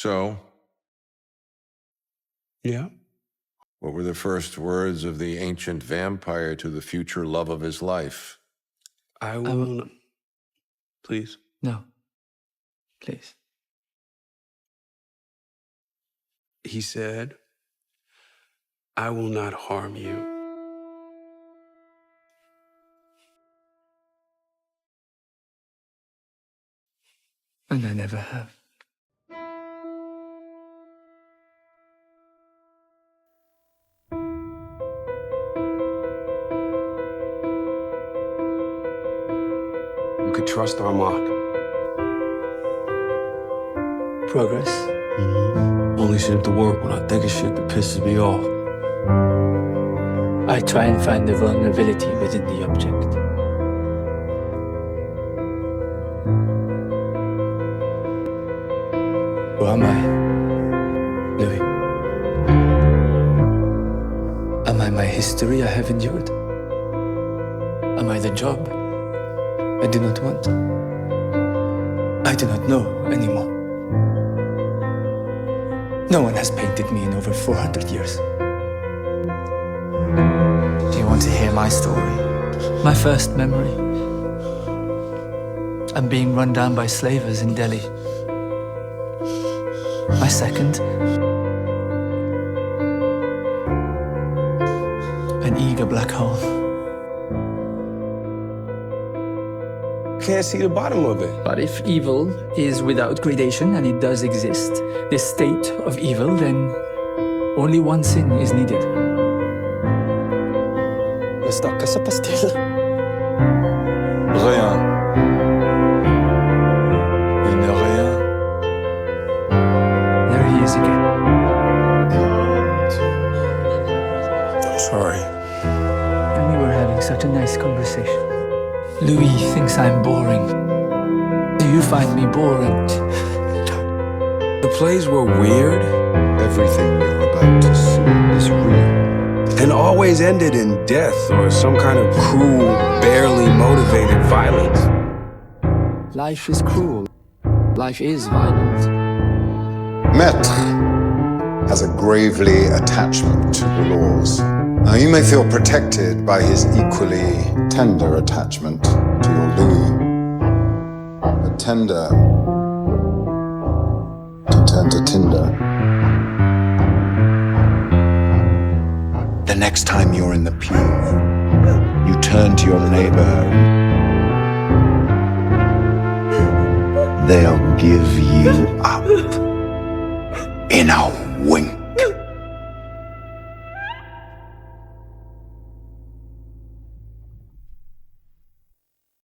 So, Yeah? what were the first words of the ancient vampire to the future love of his life? I will... Please. No. Please. He said, I will not harm you. And I never have. You could trust Armand. Progress? Only seem to work when I think of shit that pisses me off. I try and find the vulnerability within the object. Who am I, Louis? Am I my history I have endured? Am I the job I do not want? I do not know anymore. No one has painted me in over 400 years. Do you want to hear my story? My first memory. I'm being run down by slavers in Delhi. My second. An eager black hole. Can't see the bottom of it. But if evil is without gradation, and it does exist, this state of evil, then only one sin is needed. Stuck ka sa pastil. Rien. Il n'est rien. There he is again. I'm sorry. And we were having such a nice conversation. Louis thinks I'm boring. Do you find me boring? The plays were weird Everything you're about to see is real. and always ended in death or some kind of cruel, barely motivated violence. Life is cruel. Life is violent. Maître has a gravely attachment to the laws. Now, you may feel protected by his equally tender attachment to your Louis. But tender can turn to tinder. The next time you're in the pew, you turn to your neighbor. They'll give you up in a wink.